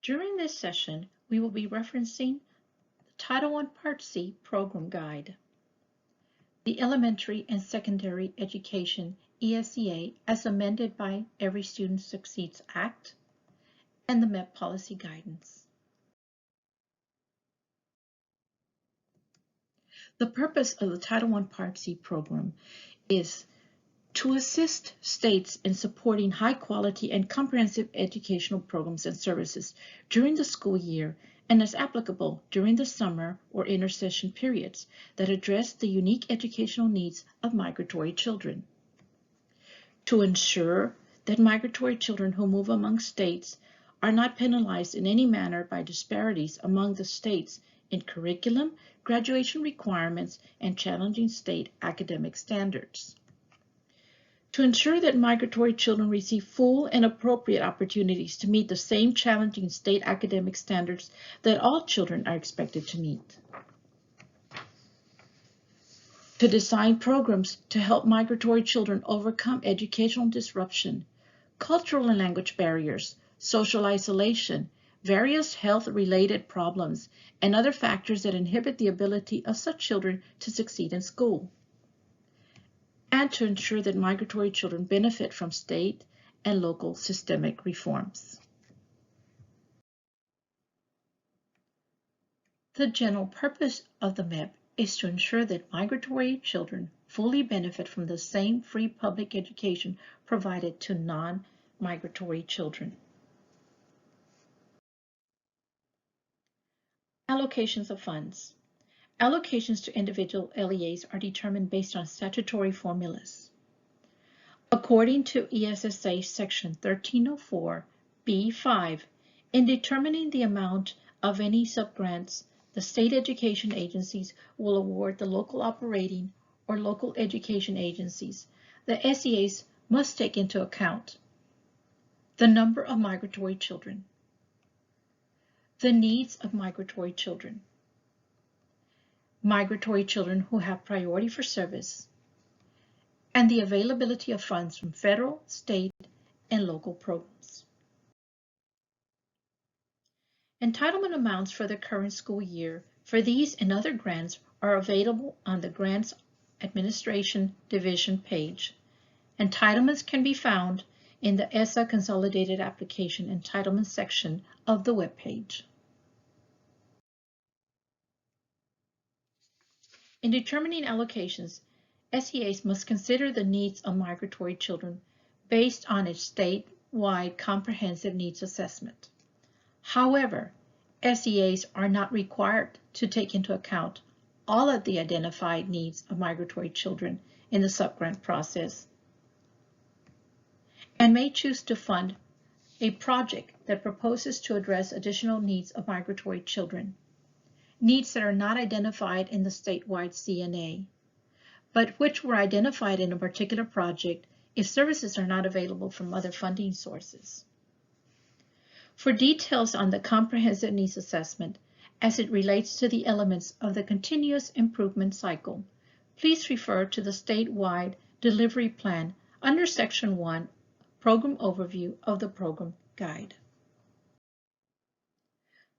During this session, we will be referencing the Title I Part C Program Guide, the Elementary and Secondary Education ESEA as amended by Every Student Succeeds Act, and the MEP Policy Guidance. The purpose of the Title I Part C program is to assist states in supporting high-quality and comprehensive educational programs and services during the school year and as applicable during the summer or intersession periods that address the unique educational needs of migratory children. To ensure that migratory children who move among states are not penalized in any manner by disparities among the states in curriculum, graduation requirements, and challenging state academic standards. To ensure that migratory children receive full and appropriate opportunities to meet the same challenging state academic standards that all children are expected to meet. To design programs to help migratory children overcome educational disruption, cultural and language barriers, social isolation, various health-related problems, and other factors that inhibit the ability of such children to succeed in school. And to ensure that migratory children benefit from state and local systemic reforms. The general purpose of the MEP is to ensure that migratory children fully benefit from the same free public education provided to non-migratory children. Allocations of funds. Allocations to individual LEAs are determined based on statutory formulas. According to ESSA Section 1304(b)(5), in determining the amount of any subgrants, the state education agencies will award the local operating or local education agencies. The SEAs must take into account the number of migratory children, the needs of migratory children who have priority for service, and the availability of funds from federal, state, and local programs. Entitlement amounts for the current school year for these and other grants are available on the Grants Administration Division page. Entitlements can be found in the ESSA Consolidated Application Entitlement section of the webpage. In determining allocations, SEAs must consider the needs of migratory children based on its statewide comprehensive needs assessment. However, SEAs are not required to take into account all of the identified needs of migratory children in the subgrant process and may choose to fund a project that proposes to address additional needs of migratory children, needs that are not identified in the statewide CNA, but which were identified in a particular project if services are not available from other funding sources. For details on the comprehensive needs assessment as it relates to the elements of the continuous improvement cycle, please refer to the statewide delivery plan under Section 1, Program Overview of the Program Guide.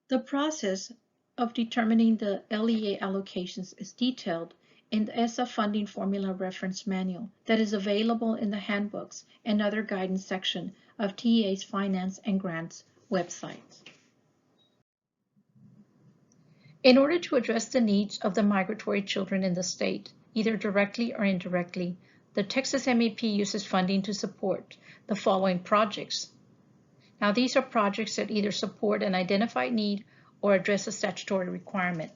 The process of determining the LEA allocations is detailed in the ESSA Funding Formula Reference Manual that is available in the handbooks and other guidance section of TEA's Finance and Grants website. In order to address the needs of the migratory children in the state, either directly or indirectly, the Texas MEP uses funding to support the following projects. Now, these are projects that either support an identified need or address a statutory requirement.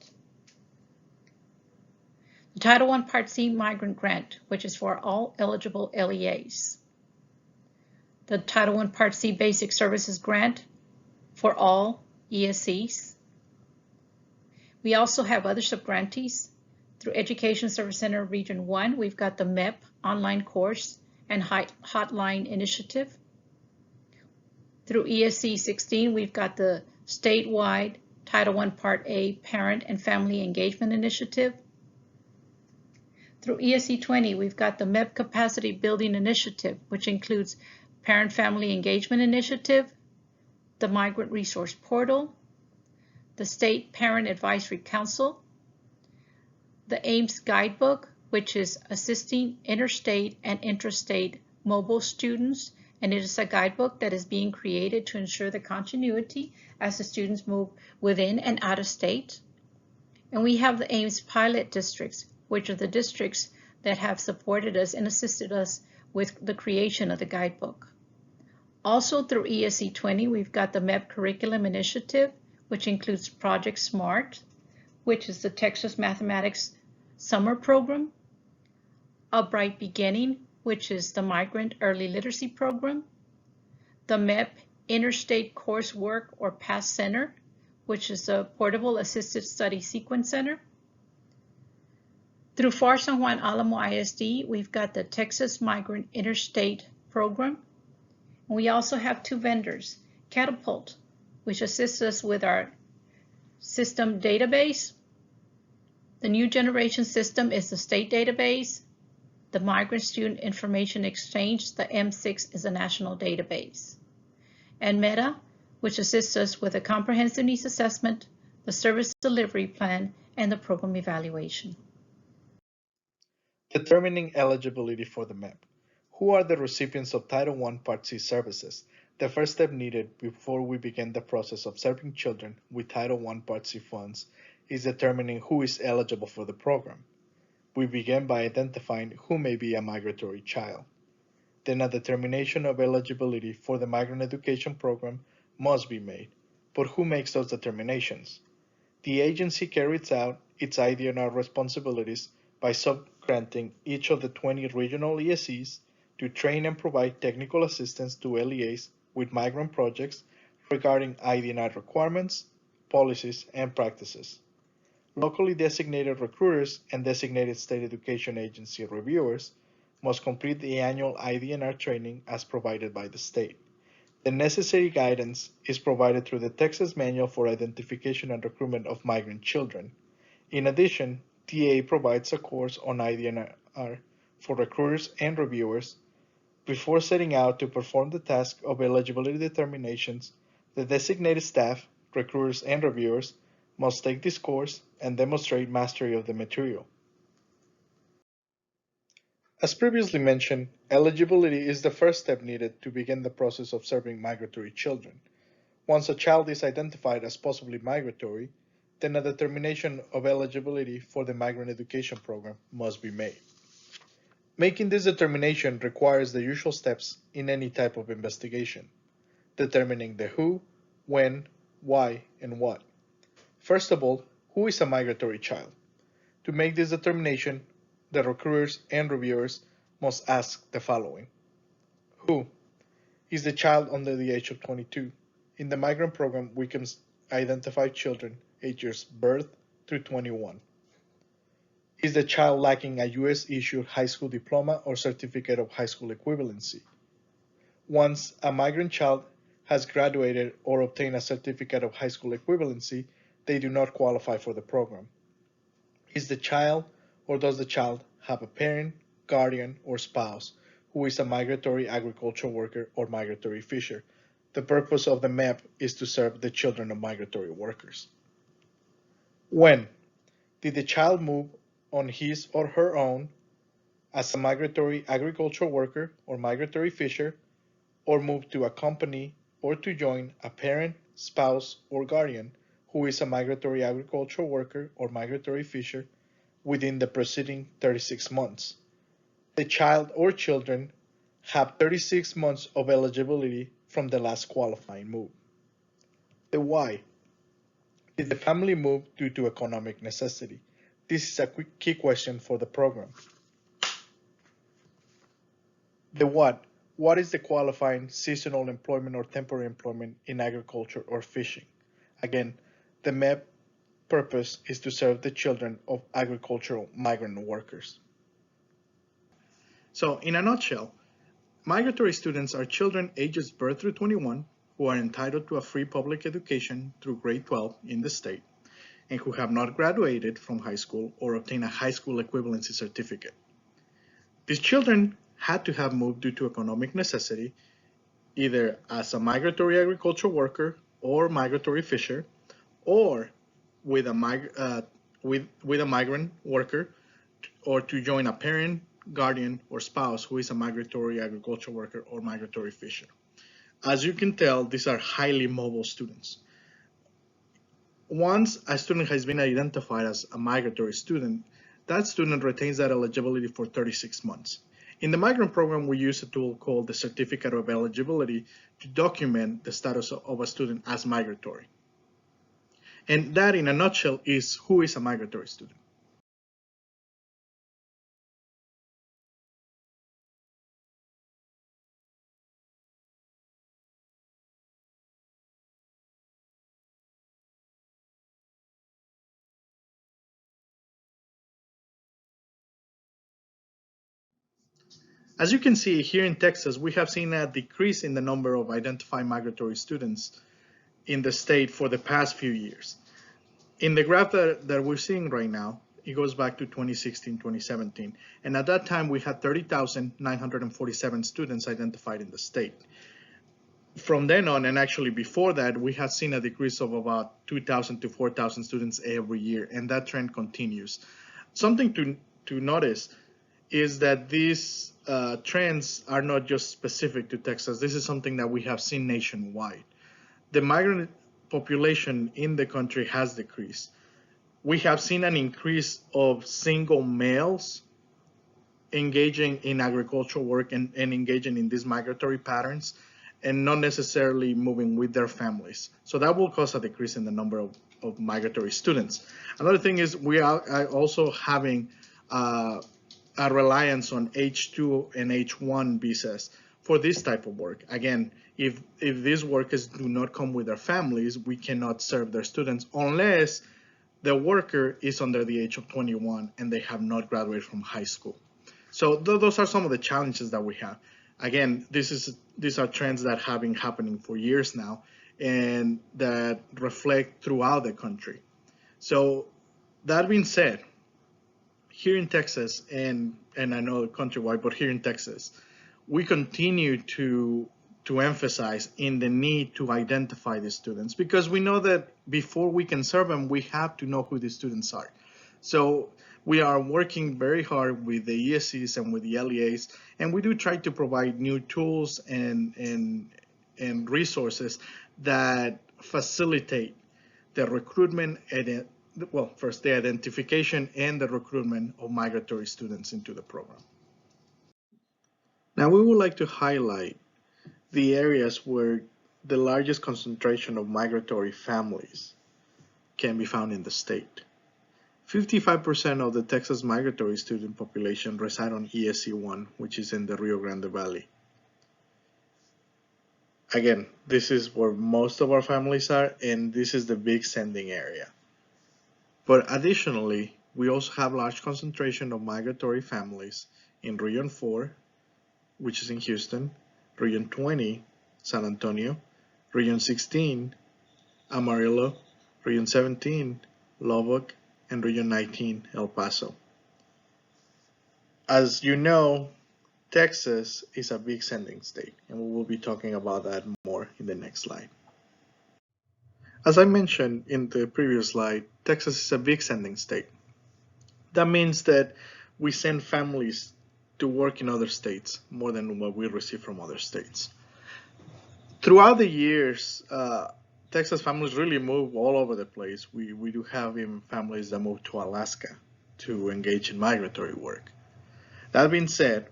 The Title I Part C Migrant Grant, which is for all eligible LEAs. The Title I Part C Basic Services Grant for all ESCs. We also have other subgrantees. Through Education Service Center Region 1, we've got the MEP online course and hotline initiative. Through ESC 16, we've got the statewide Title I Part A Parent and Family Engagement Initiative. Through ESC 20, we've got the MEP Capacity Building Initiative, which includes Parent Family Engagement Initiative, the Migrant Resource Portal, the State Parent Advisory Council, the AIMS Guidebook, which is assisting interstate and intrastate mobile students, and it is a guidebook that is being created to ensure the continuity as the students move within and out of state. And we have the AIMS pilot districts, which are the districts that have supported us and assisted us with the creation of the guidebook. Also through ESE 20, we've got the MEP Curriculum Initiative, which includes Project SMART, which is the Texas Mathematics Summer Program, A Bright Beginning, which is the Migrant Early Literacy Program, the MEP Interstate Coursework or PASS Center, which is a Portable Assisted Study Sequence Center. Through FAR San Juan Alamo ISD, we've got the Texas Migrant Interstate Program. And we also have two vendors, Catapult, which assists us with our system database. The New Generation System is the state database. The Migrant Student Information Exchange, the M6, is a national database. And Meta, which assists us with a comprehensive needs assessment, the service delivery plan, and the program evaluation. Determining eligibility for the MEP. Who are the recipients of Title I Part C services? The first step needed before we begin the process of serving children with Title I Part C funds is determining who is eligible for the program. We begin by identifying who may be a migratory child. Then a determination of eligibility for the migrant education program must be made. But who makes those determinations? The agency carries out its IDNR responsibilities by subgranting each of the 20 regional ESEs to train and provide technical assistance to LEAs with migrant projects regarding IDNR requirements, policies, and practices. Locally designated recruiters and designated state education agency reviewers must complete the annual IDNR training as provided by the state. The necessary guidance is provided through the Texas Manual for Identification and Recruitment of Migrant Children. In addition, TA provides a course on IDNR for recruiters and reviewers. Before setting out to perform the task of eligibility determinations, the designated staff, recruiters, and reviewers must take this course and demonstrate mastery of the material. As previously mentioned, eligibility is the first step needed to begin the process of serving migratory children. Once a child is identified as possibly migratory, then a determination of eligibility for the migrant education program must be made. Making this determination requires the usual steps in any type of investigation, determining the who, when, why, and what. First of all, who is a migratory child? To make this determination, the recruiters and reviewers must ask the following. Who? Is the child under the age of 22? In the migrant program, we can identify children ages birth through 21. Is the child lacking a U.S.-issued high school diploma or certificate of high school equivalency? Once a migrant child has graduated or obtained a certificate of high school equivalency, they do not qualify for the program. Is the child or does the child have a parent, guardian, or spouse who is a migratory agricultural worker or migratory fisher? The purpose of the MEP is to serve the children of migratory workers. When? Did the child move on his or her own as a migratory agricultural worker or migratory fisher, or move to accompany or to join a parent, spouse, or guardian who is a migratory agricultural worker or migratory fisher within the preceding 36 months? The child or children have 36 months of eligibility from the last qualifying move. The why. Did the family move due to economic necessity? This is a key question for the program. The what. What is the qualifying seasonal employment or temporary employment in agriculture or fishing? Again, the MEP purpose is to serve the children of agricultural migrant workers. So, in a nutshell, migratory students are children ages birth through 21 who are entitled to a free public education through grade 12 in the state and who have not graduated from high school or obtained a high school equivalency certificate. These children had to have moved due to economic necessity either as a migratory agricultural worker or migratory fisher, or with with a migrant worker, or to join a parent, guardian, or spouse who is a migratory agricultural worker or migratory fisher. As you can tell, these are highly mobile students. Once a student has been identified as a migratory student, that student retains that eligibility for 36 months. In the migrant program, we use a tool called the Certificate of Eligibility to document the status of a student as migratory. And that, in a nutshell, is who is a migratory student. As you can see, here in Texas, we have seen a decrease in the number of identified migratory students in the state for the past few years. In the graph that we're seeing right now, it goes back to 2016, 2017. And at that time, we had 30,947 students identified in the state. From then on, and actually before that, we had seen a decrease of about 2,000 to 4,000 students every year, and that trend continues. Something to notice is that these trends are not just specific to Texas. This is something that we have seen nationwide. The migrant population in the country has decreased. We have seen an increase of single males engaging in agricultural work and engaging in these migratory patterns, and not necessarily moving with their families. So that will cause a decrease in the number of migratory students. Another thing is we are also having a reliance on H2 and H1 visas for this type of work. Again, if these workers do not come with their families, we cannot serve their students unless the worker is under the age of 21 and they have not graduated from high school. So those are some of the challenges that we have. Again, these are trends that have been happening for years now and that reflect throughout the country. So that being said, here in Texas, and I know countrywide, but here in Texas, we continue to emphasize in the need to identify the students, because we know that before we can serve them, we have to know who the students are. So we are working very hard with the ESCs and with the LEAs, and we do try to provide new tools and resources that facilitate the recruitment and, well, first the identification and the recruitment of migratory students into the program. Now we would like to highlight the areas where the largest concentration of migratory families can be found in the state. 55% of the Texas migratory student population reside on ESC 1, which is in the Rio Grande Valley. Again, this is where most of our families are, and this is the big sending area. But additionally, we also have large concentration of migratory families in Region 4, which is in Houston, Region 20, San Antonio, Region 16, Amarillo, Region 17, Lubbock, and Region 19, El Paso. As you know, Texas is a big sending state, and we will be talking about that more in the next slide. As I mentioned in the previous slide, Texas is a big sending state. That means that we send families to work in other states more than what we receive from other states. Throughout the years, Texas families really move all over the place. We do have even families that move to Alaska to engage in migratory work. That being said,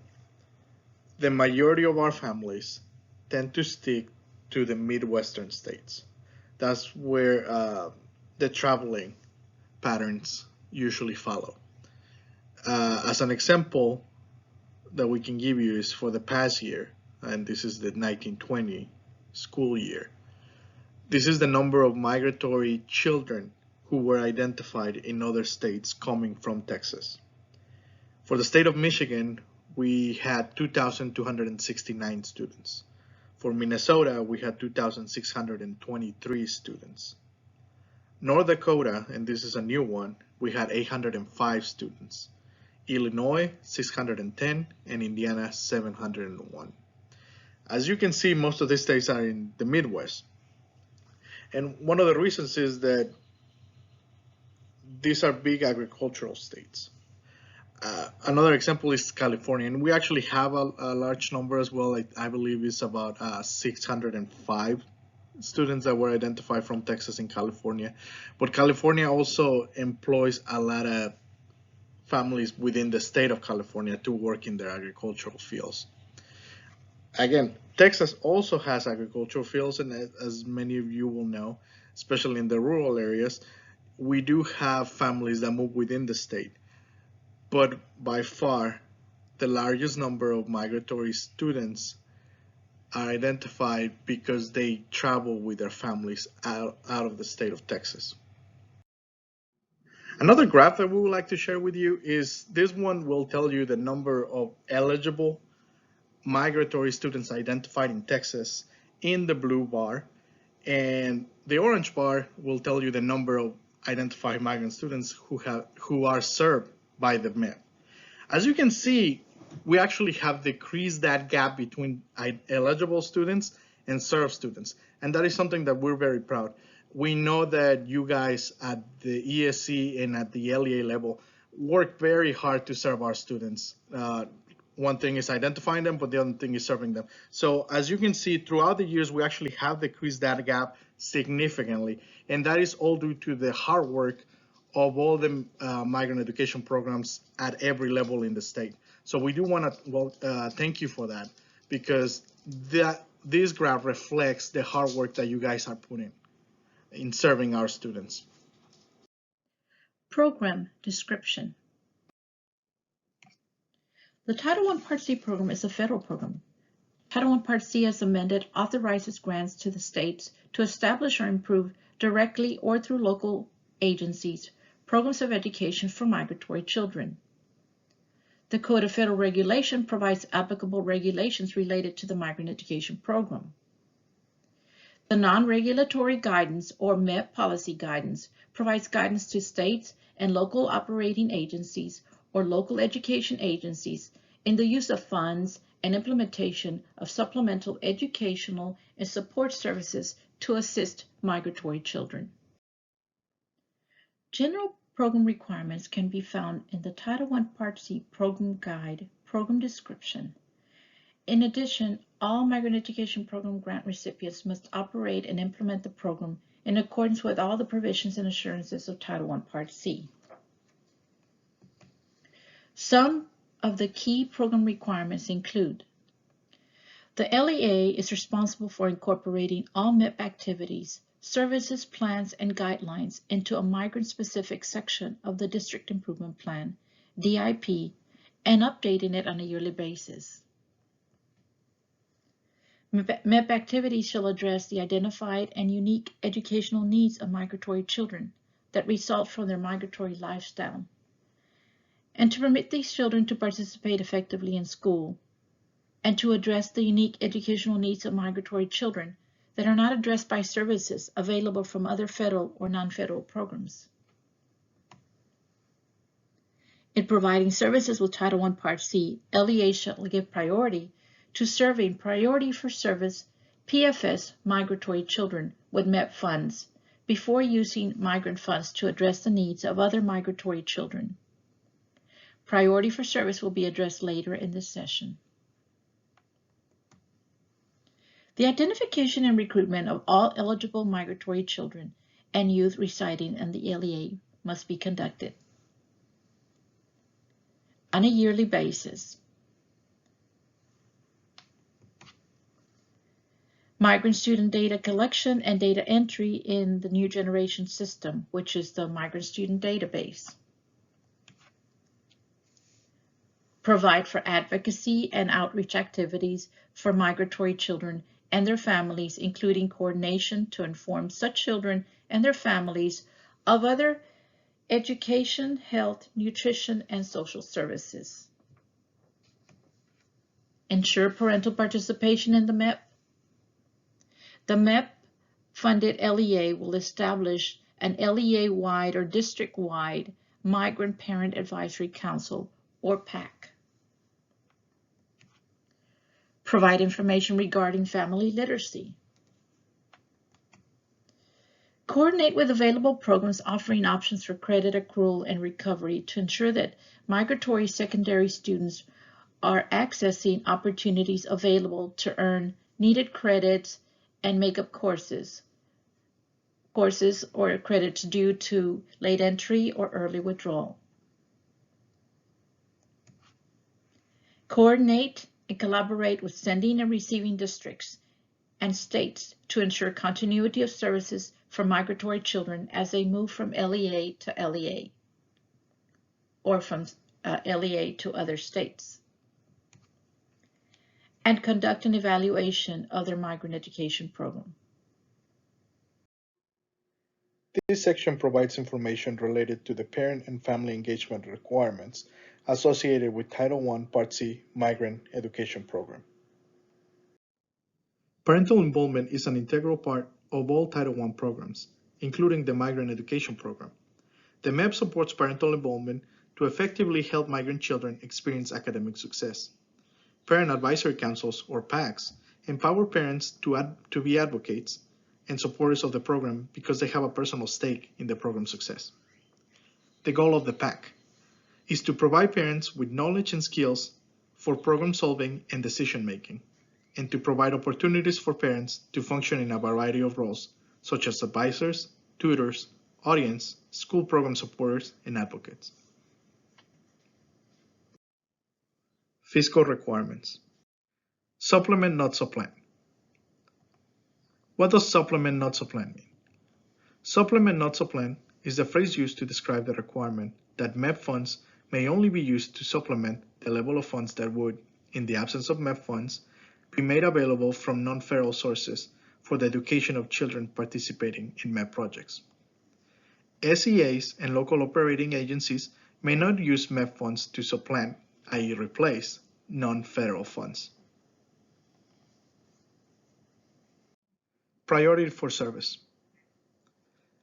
the majority of our families tend to stick to the Midwestern states. That's where the traveling patterns usually follow. As an example that we can give you is for the past year, and this is the 1920 school year. This is the number of migratory children who were identified in other states coming from Texas. For the state of Michigan, we had 2,269 students. For Minnesota, we had 2,623 students. North Dakota, and this is a new one, we had 805 students. Illinois, 610, and Indiana, 701. As you can see, most of these states are in the Midwest. And one of the reasons is that these are big agricultural states. Another example is California, and we actually have a large number as well. I believe it's about 605 students that were identified from Texas and California. But California also employs a lot of families within the state of California to work in their agricultural fields. Again, Texas also has agricultural fields, and as many of you will know, especially in the rural areas, we do have families that move within the state. But by far, the largest number of migratory students are identified because they travel with their families out of the state of Texas. Another graph that we would like to share with you is this one will tell you the number of eligible migratory students identified in Texas in the blue bar, and the orange bar will tell you the number of identified migrant students who are served by the MEP. As you can see, we actually have decreased that gap between eligible students and served students, and that is something that we're very proud. We know that you guys at the ESC and at the LEA level work very hard to serve our students. One thing is identifying them, but the other thing is serving them. So as you can see, throughout the years, we actually have decreased that gap significantly. And that is all due to the hard work of all the migrant education programs at every level in the state. So we do want to thank you for that, because this graph reflects the hard work that you guys are putting in serving our students. Program description. The Title I Part C program is a federal program. Title I Part C, as amended, authorizes grants to the states to establish or improve directly or through local agencies programs of education for migratory children. The Code of Federal Regulation provides applicable regulations related to the migrant education program. The non-regulatory guidance, or MEP policy guidance, provides guidance to states and local operating agencies or local education agencies in the use of funds and implementation of supplemental educational and support services to assist migratory children. General program requirements can be found in the Title I Part C Program Guide, Program Description. In addition, all migrant education program grant recipients must operate and implement the program in accordance with all the provisions and assurances of Title I Part C. Some of the key program requirements include: the LEA is responsible for incorporating all MEP activities, services, plans, and guidelines into a migrant-specific section of the District Improvement Plan, DIP, and updating it on a yearly basis. MEP activities shall address the identified and unique educational needs of migratory children that result from their migratory lifestyle, and to permit these children to participate effectively in school, and to address the unique educational needs of migratory children that are not addressed by services available from other federal or non-federal programs. In providing services with Title I Part C, LEA shall give priority to serving Priority for Service PFS migratory children with MEP funds before using migrant funds to address the needs of other migratory children. Priority for Service will be addressed later in this session. The identification and recruitment of all eligible migratory children and youth residing in the LEA must be conducted on a yearly basis. Migrant student data collection and data entry in the New Generation System, which is the Migrant Student Database. Provide for advocacy and outreach activities for migratory children and their families, including coordination to inform such children and their families of other education, health, nutrition, and social services. Ensure parental participation in the MEP. The MEP-funded LEA will establish an LEA-wide or district-wide Migrant Parent Advisory Council, or PAC. Provide information regarding family literacy. Coordinate with available programs offering options for credit accrual and recovery to ensure that migratory secondary students are accessing opportunities available to earn needed credits and make up courses or credits due to late entry or early withdrawal. Coordinate and collaborate with sending and receiving districts and states to ensure continuity of services for migratory children as they move from LEA to LEA or from LEA to other states. And conduct an evaluation of their migrant education program. This section provides information related to the parent and family engagement requirements associated with Title I, Part C, Migrant Education Program. Parental involvement is an integral part of all Title I programs, including the Migrant Education Program. The MEP supports parental involvement to effectively help migrant children experience academic success. Parent Advisory Councils, or PACs, empower parents to be advocates and supporters of the program because they have a personal stake in the program's success. The goal of the PAC is to provide parents with knowledge and skills for problem solving and decision making, and to provide opportunities for parents to function in a variety of roles, such as advisors, tutors, audience, school program supporters, and advocates. Fiscal requirements. Supplement, not supplant. What does supplement, not supplant mean? Supplement, not supplant is the phrase used to describe the requirement that MEP funds may only be used to supplement the level of funds that would, in the absence of MEP funds, be made available from non-federal sources for the education of children participating in MEP projects. SEAs and local operating agencies may not use MEP funds to supplant, i.e. replace, non-federal funds. Priority for service.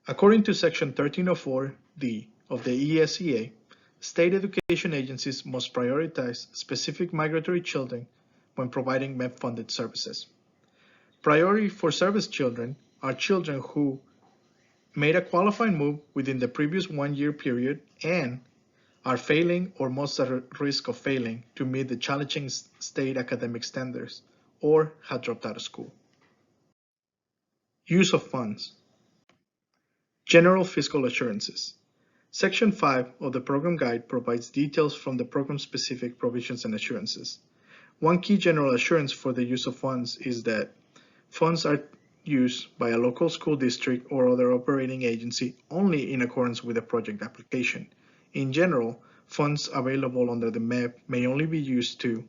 According to Section 1304D of the ESEA, state education agencies must prioritize specific migratory children when providing MEP-funded services. Priority for service children are children who made a qualifying move within the previous 1-year period and are failing or most at risk of failing to meet the challenging state academic standards or have dropped out of school. Use of funds. General fiscal assurances. Section 5 of the program guide provides details from the program-specific provisions and assurances. One key general assurance for the use of funds is that funds are used by a local school district or other operating agency only in accordance with the project application. In general, funds available under the MEP may only be used to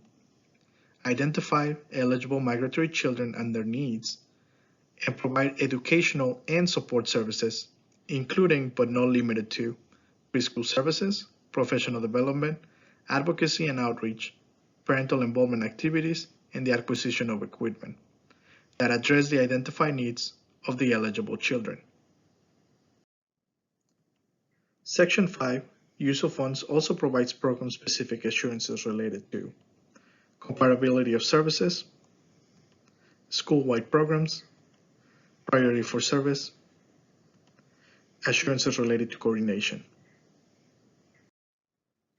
identify eligible migratory children and their needs, and provide educational and support services, including but not limited to preschool services, professional development, advocacy and outreach, parental involvement activities, and the acquisition of equipment that address the identified needs of the eligible children. Section 5, Use of Funds, also provides program-specific assurances related to comparability of services, school-wide programs, priority for service, assurances related to coordination.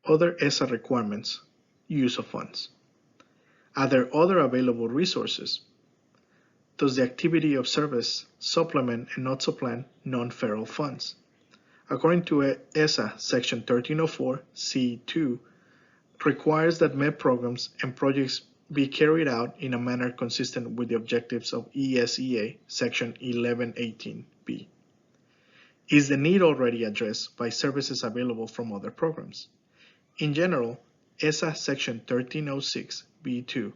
Other ESA requirements, use of funds. Are there other available resources? Does the activity of service supplement and not supplant non-federal funds? According to ESA, Section 1304 C2 requires that MEP programs and projects be carried out in a manner consistent with the objectives of ESEA, Section 1118B. Is the need already addressed by services available from other programs? In general, ESA Section 1306B2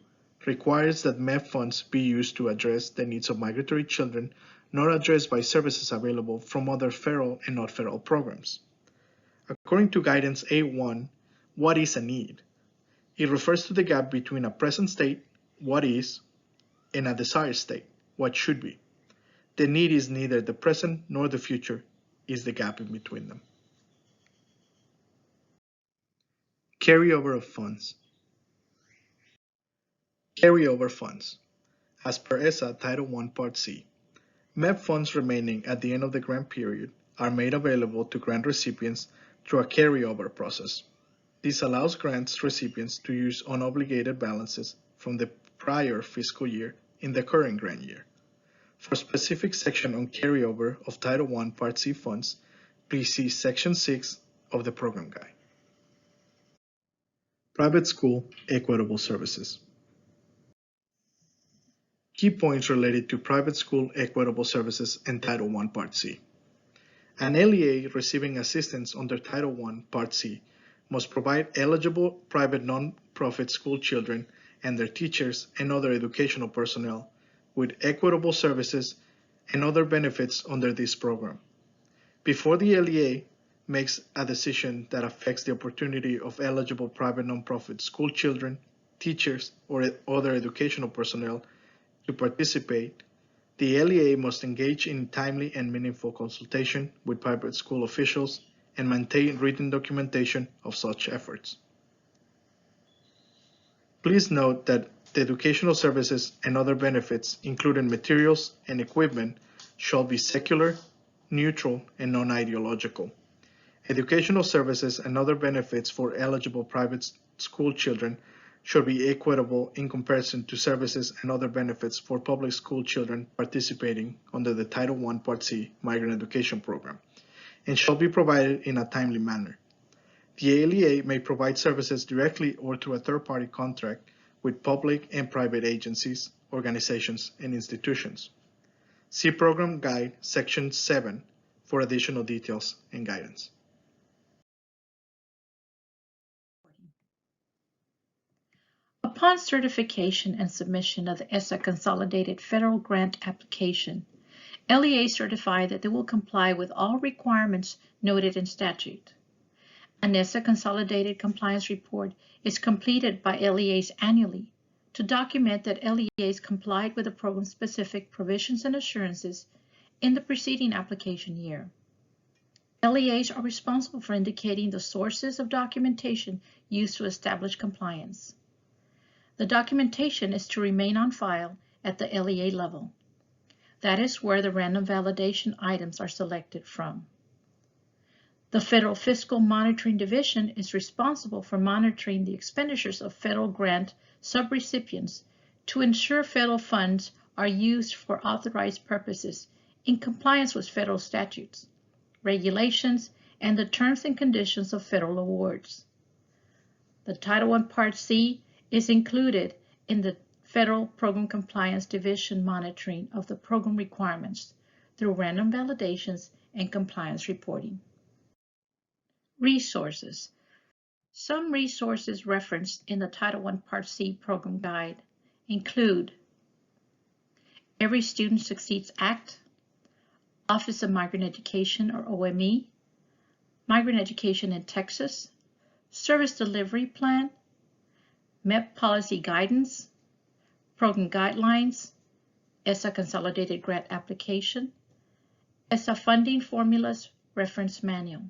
requires that MEP funds be used to address the needs of migratory children not addressed by services available from other federal and not federal programs. According to Guidance A1, what is a need? It refers to the gap between a present state, what is, and a desired state, what should be. The need is neither the present nor the future, is the gap in between them. Carryover of funds. Carryover Funds. As per ESSA Title I Part C, MEP funds remaining at the end of the grant period are made available to grant recipients through a carryover process. This allows grants recipients to use unobligated balances from the prior fiscal year in the current grant year. For a specific section on carryover of Title I Part C funds, please see Section 6 of the Program Guide. Private School Equitable Services. Key points related to private school equitable services in Title I Part C. An LEA receiving assistance under Title I Part C must provide eligible private non-profit school children and their teachers and other educational personnel with equitable services and other benefits under this program. Before the LEA makes a decision that affects the opportunity of eligible private non-profit school children, teachers, or other educational personnel to participate, the LEA must engage in timely and meaningful consultation with private school officials and maintain written documentation of such efforts. Please note that the educational services and other benefits, including materials and equipment, shall be secular, neutral, and non-ideological. Educational services and other benefits for eligible private school children should be equitable in comparison to services and other benefits for public school children participating under the Title I Part C Migrant Education Program, and shall be provided in a timely manner. The LEA may provide services directly or through a third-party contract with public and private agencies, organizations, and institutions. See Program Guide Section 7 for additional details and guidance. Upon certification and submission of the ESSA Consolidated Federal Grant Application, LEAs certify that they will comply with all requirements noted in statute. An ESSA Consolidated Compliance Report is completed by LEAs annually to document that LEAs complied with the program-specific provisions and assurances in the preceding application year. LEAs are responsible for indicating the sources of documentation used to establish compliance. The documentation is to remain on file at the LEA level. That is where the random validation items are selected from. The Federal Fiscal Monitoring Division is responsible for monitoring the expenditures of federal grant subrecipients to ensure federal funds are used for authorized purposes in compliance with federal statutes, regulations, and the terms and conditions of federal awards. The Title I Part C is included in the Federal Program Compliance Division monitoring of the program requirements through random validations and compliance reporting. Resources. Some resources referenced in the Title I Part C Program Guide include Every Student Succeeds Act, Office of Migrant Education or OME, Migrant Education in Texas, Service Delivery Plan, MEP Policy Guidance, Program Guidelines, ESSA Consolidated Grant Application, ESSA Funding Formulas Reference Manual.